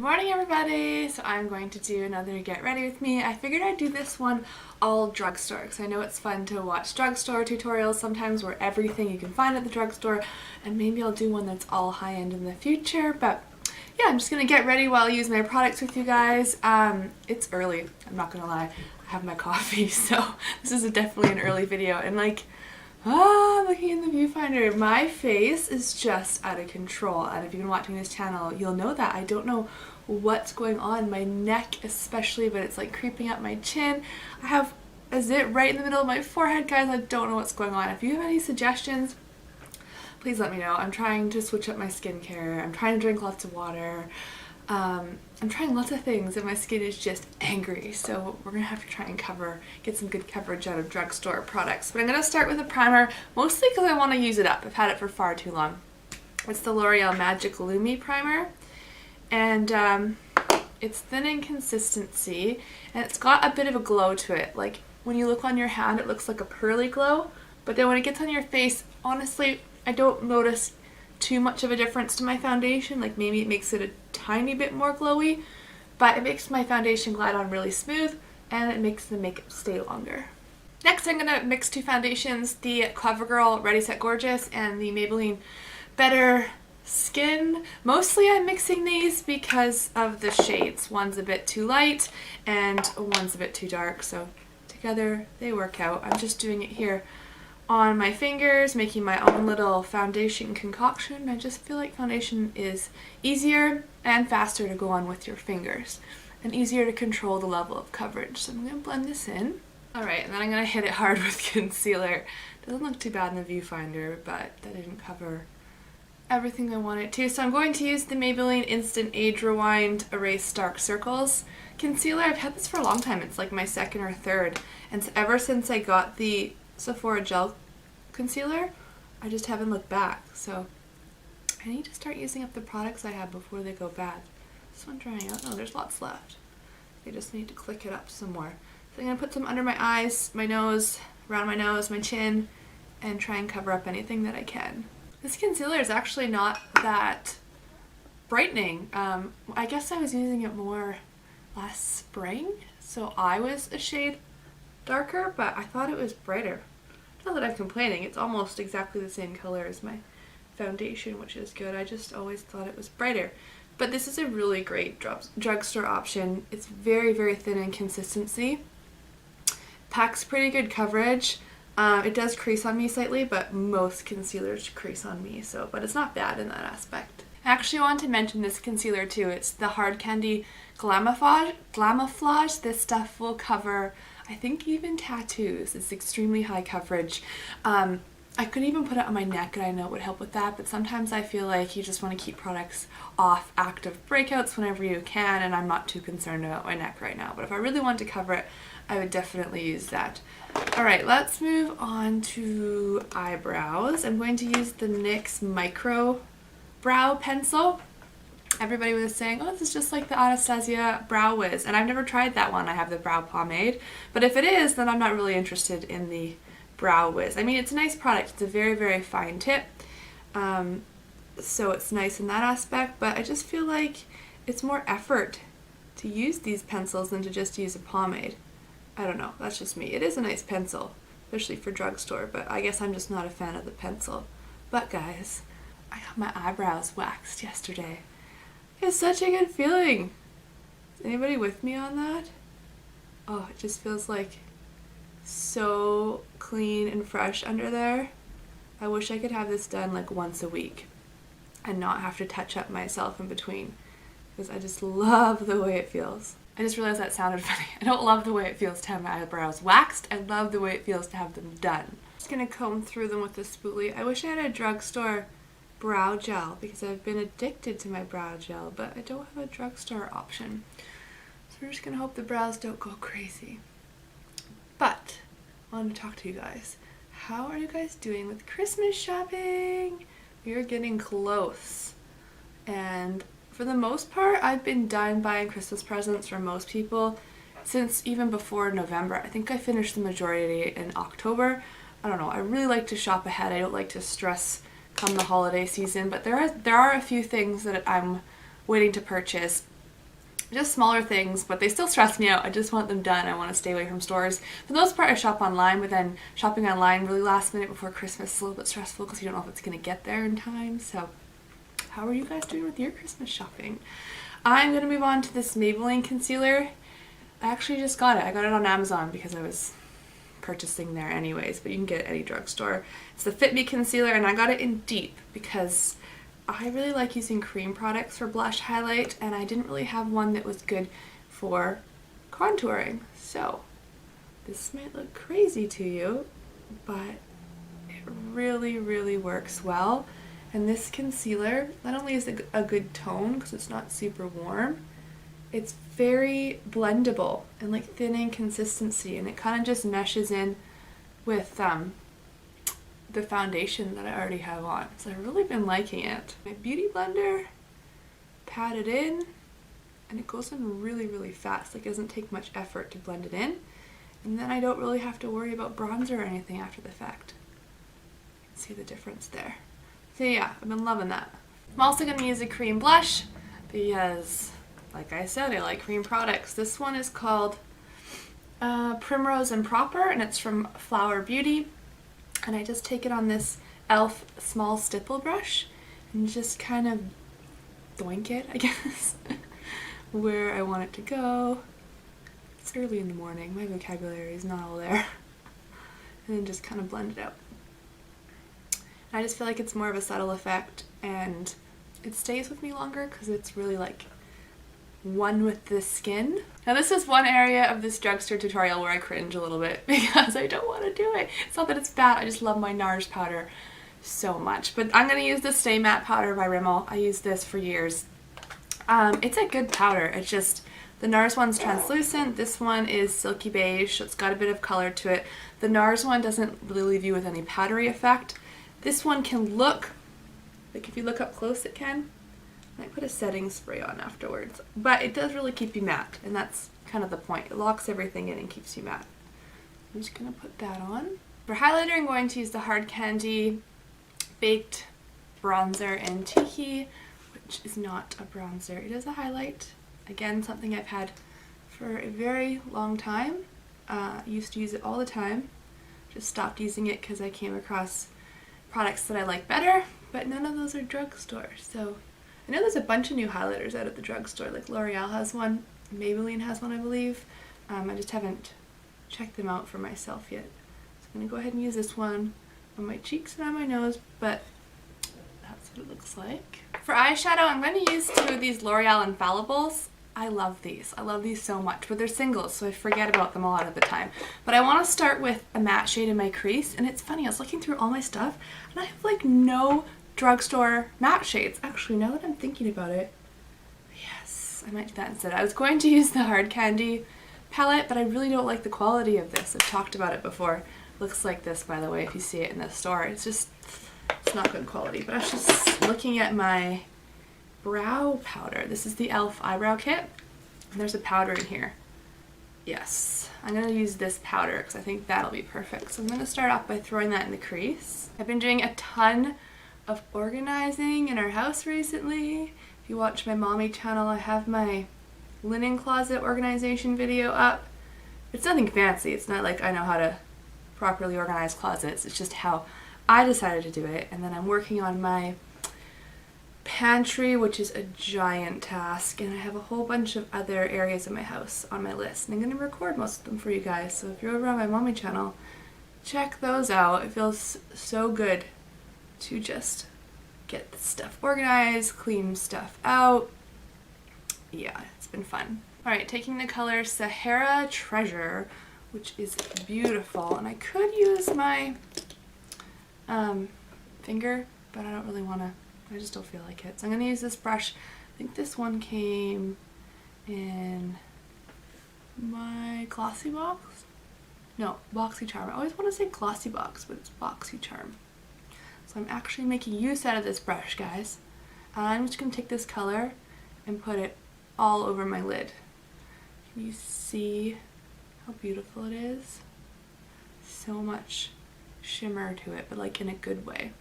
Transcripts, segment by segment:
Good morning everybody! So I'm going to do another Get Ready with me. I figured I'd do this one all drugstore because I know it's fun to watch drugstore tutorials sometimes where everything you can find at the drugstore, and maybe I'll do one that's all high-end in the future. But yeah, I'm just going to get ready while I use my products with you guys. It's early, I'm not going to lie. I have my coffee, so this is definitely an early video, and looking in the viewfinder, my face is just out of control, and if you've been watching this channel, you'll know that. I don't know what's going on, my neck especially, but it's like creeping up my chin. I have a zit right in the middle of my forehead, guys. I don't know what's going on. If you have any suggestions, please let me know. I'm trying to switch up my skincare. I'm trying to drink lots of water. I'm trying lots of things and my skin is just angry, so we're gonna have to try and get some good coverage out of drugstore products. But I'm gonna start with a primer, mostly because I want to use it up. I've had it for far too long. It's the L'Oreal Magic Lumi Primer, and it's thin in consistency, and it's got a bit of a glow to it. Like when you look on your hand, it looks like a pearly glow, but then when it gets on your face, honestly, I don't notice too much of a difference to my foundation. Like maybe it makes it a tiny bit more glowy, but it makes my foundation glide on really smooth and it makes the makeup stay longer. Next, I'm gonna mix two foundations, the CoverGirl Ready Set Gorgeous and the Maybelline Better Skin. Mostly I'm mixing these because of the shades. One's a bit too light and one's a bit too dark, so together they work out. I'm just doing it here on my fingers, making my own little foundation concoction. I just feel like foundation is easier and faster to go on with your fingers and easier to control the level of coverage. So I'm going to blend this in. Alright, and then I'm going to hit it hard with concealer. Doesn't look too bad in the viewfinder, but that didn't cover everything I wanted to. So I'm going to use the Maybelline Instant Age Rewind Erase Dark Circles concealer. I've had this for a long time. It's like my second or third, and ever since I got the Sephora gel concealer, I just haven't looked back. So I need to start using up the products I have before they go bad. This one drying out. Oh, there's lots left. I just need to click it up some more. So I'm going to put some under my eyes, my nose, around my nose, my chin, and try and cover up anything that I can. This concealer is actually not that brightening. I guess I was using it more last spring, so I was a shade darker, but I thought it was brighter. Not that I'm complaining, it's almost exactly the same color as my foundation, which is good. I just always thought it was brighter. But this is a really great drugstore option. It's very, very thin in consistency. Packs pretty good coverage. It does crease on me slightly, but most concealers crease on me, but it's not bad in that aspect. I actually want to mention this concealer too. It's the Hard Candy Glamouflage. This stuff will cover, I think, even tattoos. It's extremely high coverage. I could even put it on my neck and I know it would help with that, but sometimes I feel like you just want to keep products off active breakouts whenever you can, and I'm not too concerned about my neck right now. But if I really want to cover it, I would definitely use that. Alright, let's move on to eyebrows. I'm going to use the NYX Micro Brow Pencil. Everybody was saying, oh, this is just like the Anastasia Brow Wiz, and I've never tried that one. I have the brow pomade, but if it is, then I'm not really interested in the Brow Wiz. I mean, it's a nice product. It's a very, very fine tip, so it's nice in that aspect, but I just feel like it's more effort to use these pencils than to just use a pomade. I don't know, that's just me. It is a nice pencil, especially for drugstore, but I guess I'm just not a fan of the pencil. But guys, I got my eyebrows waxed yesterday. It's such a good feeling. Is anybody with me on that? Oh, it just feels like so clean and fresh under there. I wish I could have this done like once a week and not have to touch up myself in between, because I just love the way it feels. I just realized that sounded funny. I don't love the way it feels to have my eyebrows waxed. I love the way it feels to have them done. I'm just gonna comb through them with a spoolie. I wish I had a drugstore brow gel because I've been addicted to my brow gel, but I don't have a drugstore option. So we're just gonna hope the brows don't go crazy. But I wanted to talk to you guys. How are you guys doing with Christmas shopping? We are getting close, and for the most part, I've been done buying Christmas presents for most people since even before November. I think I finished the majority in October. I don't know, I really like to shop ahead. I don't like to stress come the holiday season, but there are a few things that I'm waiting to purchase Just smaller things, but they still stress me out. I just want them done. I want to stay away from stores. For the most part, I shop online, but then shopping online really last minute before Christmas is a little bit stressful because you don't know if it's going to get there in time. So how are you guys doing with your Christmas shopping? I'm going to move on to this Maybelline concealer. I actually just got it. I got it on Amazon because I was purchasing there anyways, but you can get it at any drugstore. It's the Fit Me concealer, and I got it in Deep because I really like using cream products for blush highlight, and I didn't really have one that was good for contouring. So this might look crazy to you, but it really, really works well. And this concealer not only is it a good tone because it's not super warm, it's very blendable and like thin in consistency, and it kind of just meshes in with the foundation that I already have on. So I've really been liking it. My beauty blender, pat it in, and it goes in really, really fast. Like, it doesn't take much effort to blend it in. And then I don't really have to worry about bronzer or anything after the fact. You can see the difference there. So yeah, I've been loving that. I'm also going to use a cream blush because, like I said, I like cream products. This one is called Primrose and Proper, and it's from Flower Beauty. And I just take it on this e.l.f. small stipple brush and just kind of doink it, I guess, where I want it to go. It's early in the morning, my vocabulary is not all there. And then just kind of blend it out. And I just feel like it's more of a subtle effect, and it stays with me longer because it's really like one with the skin. Now this is one area of this drugstore tutorial where I cringe a little bit because I don't want to do it. It's not that it's bad, I just love my NARS powder so much. But I'm going to use the Stay Matte powder by Rimmel. I used this for years. It's a good powder. It's just the NARS one's translucent. This one is silky beige, so it's got a bit of color to it. The NARS one doesn't really leave you with any powdery effect. This one can look, like if you look up close it can. I might put a setting spray on afterwards, but it does really keep you matte, and that's kind of the point. It locks everything in and keeps you matte. I'm just going to put that on. For highlighter, I'm going to use the Hard Candy Baked Bronzer in Tiki, which is not a bronzer. It is a highlight. Again, something I've had for a very long time. Used to use it all the time. Just stopped using it because I came across products that I like better, but none of those are drugstore, so I know there's a bunch of new highlighters out at the drugstore, like L'Oreal has one, Maybelline has one, I believe. I just haven't checked them out for myself yet. So I'm going to go ahead and use this one on my cheeks and on my nose, but that's what it looks like. For eyeshadow, I'm going to use two of these L'Oreal Infallibles. I love these. I love these so much, but they're singles, so I forget about them a lot of the time. But I want to start with a matte shade in my crease, and it's funny, I was looking through all my stuff, and I have like no drugstore matte shades. Actually, now that I'm thinking about it, yes, I might do that instead. I was going to use the Hard Candy palette, but I really don't like the quality of this. I've talked about it before. It looks like this, by the way, if you see it in the store. It's not good quality. But I was just looking at my brow powder. This is the e.l.f. eyebrow kit, and there's a powder in here. Yes, I'm going to use this powder because I think that'll be perfect. So I'm going to start off by throwing that in the crease. I've been doing a ton of organizing in our house recently. If you watch my mommy channel, I have my linen closet organization video up. It's nothing fancy. It's not like I know how to properly organize closets. It's just how I decided to do it. And then I'm working on my pantry, which is a giant task, and I have a whole bunch of other areas of my house on my list, and I'm going to record most of them for you guys. So if you're over on my mommy channel, check those out. It feels so good to just get the stuff organized, clean stuff out. Yeah, it's been fun. Alright, taking the color Sahara Treasure, which is beautiful, and I could use my finger, but I don't really want to. I just don't feel like it. So I'm going to use this brush. I think this one came in my Glossy Box. No, BoxyCharm. I always want to say Glossy Box, but it's BoxyCharm. So I'm actually making use out of this brush, guys. I'm just going to take this color and put it all over my lid. Can you see how beautiful it is? So much shimmer to it, but like in a good way.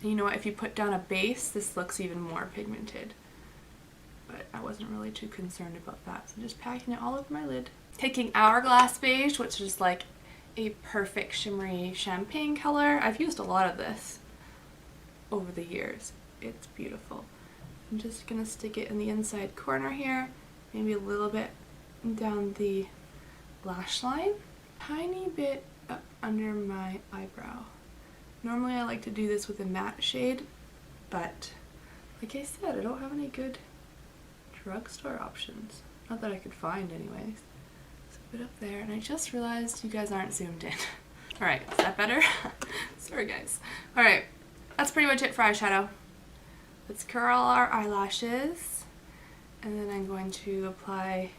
And you know what, if you put down a base, this looks even more pigmented. but I wasn't really too concerned about that. So I'm just packing it all over my lid. Taking Hourglass Beige, which is like a perfect shimmery champagne color. I've used a lot of this over the years. It's beautiful. I'm just gonna stick it in the inside corner here, maybe a little bit down the lash line, tiny bit up under my eyebrow. Normally I like to do this with a matte shade, but like I said, I don't have any good drugstore options. Not that I could find anyways. So a bit up there, and I just realized you guys aren't zoomed in. Alright, is that better? Sorry guys. Alright, that's pretty much it for eyeshadow. Let's curl our eyelashes, and then I'm going to apply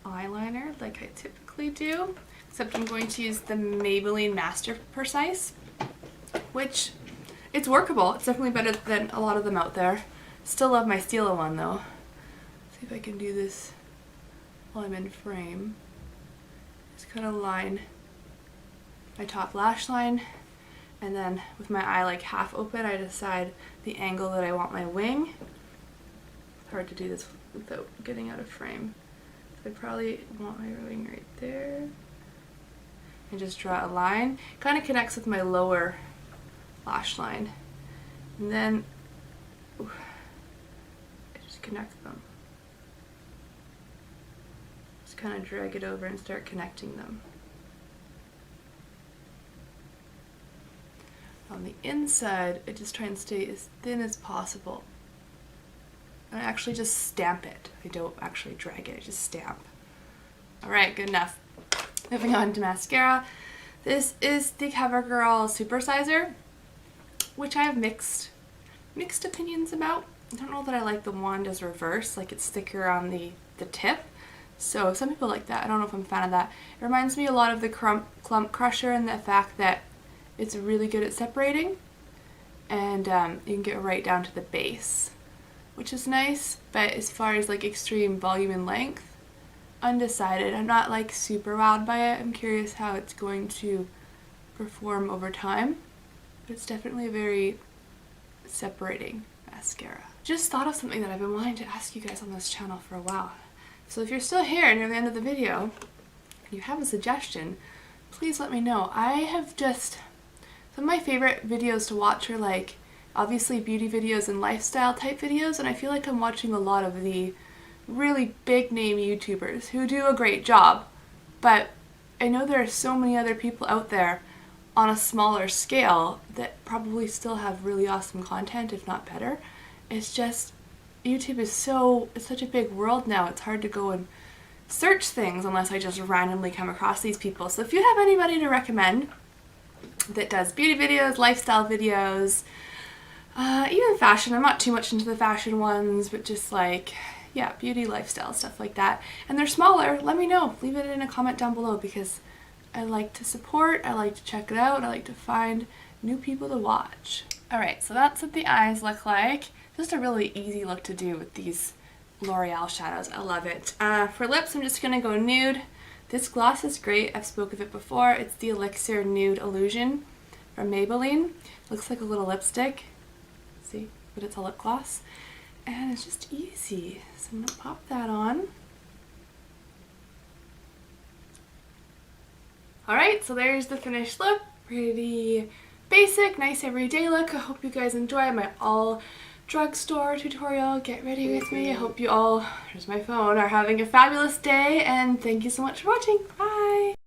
eyeliner like I typically do, except I'm going to use the Maybelline Master Precise, which it's workable. It's definitely better than a lot of them out there. Still love my Stila one though. See if I can do this while I'm in frame. Just kind of line my top lash line, and then with my eye like half open, I decide the angle that I want my wing. It's hard to do this without getting out of frame. So I probably want my wing right there. And just draw a line. Kind of connects with my lower lash line. And then I just connect them. Just kind of drag it over and start connecting them. On the inside, I just try and stay as thin as possible. And I actually just stamp it. I don't actually drag it, I just stamp. Alright, good enough. Moving on to mascara. This is the CoverGirl Supersizer, which I have mixed opinions about. I don't know that I like the wand as reverse, like it's thicker on the tip. So some people like that. I don't know if I'm a fan of that. It reminds me a lot of the Clump Crusher in the fact that it's really good at separating, and you can get right down to the base, which is nice. But as far as like extreme volume and length, undecided. I'm not like super wowed by it. I'm curious how it's going to perform over time, but it's definitely a very separating mascara. Just thought of something that I've been wanting to ask you guys on this channel for a while. So if you're still here near the end of the video and you have a suggestion, please let me know. I have just, some of my favorite videos to watch are like obviously beauty videos and lifestyle type videos, and I feel like I'm watching a lot of the really big name YouTubers who do a great job, but I know there are so many other people out there on a smaller scale that probably still have really awesome content, if not better. It's just, YouTube is it's such a big world now, it's hard to go and search things unless I just randomly come across these people. So if you have anybody to recommend that does beauty videos, lifestyle videos, even fashion, I'm not too much into the fashion ones, but just like, yeah, beauty, lifestyle, stuff like that, and they're smaller, let me know. Leave it in a comment down below, because I like to support, I like to check it out, I like to find new people to watch. Alright, so that's what the eyes look like. Just a really easy look to do with these L'Oreal shadows. I love it. For lips, I'm just going to go nude. This gloss is great. I've spoken of it before. It's the Elixir Nude Illusion from Maybelline. Looks like a little lipstick. See? But it's a lip gloss. And it's just easy. So I'm going to pop that on. Alright, so there's the finished look. Pretty basic, nice everyday look. I hope you guys enjoy my all drugstore tutorial. Get ready with me. I hope you all, here's my phone, are having a fabulous day, and thank you so much for watching. Bye!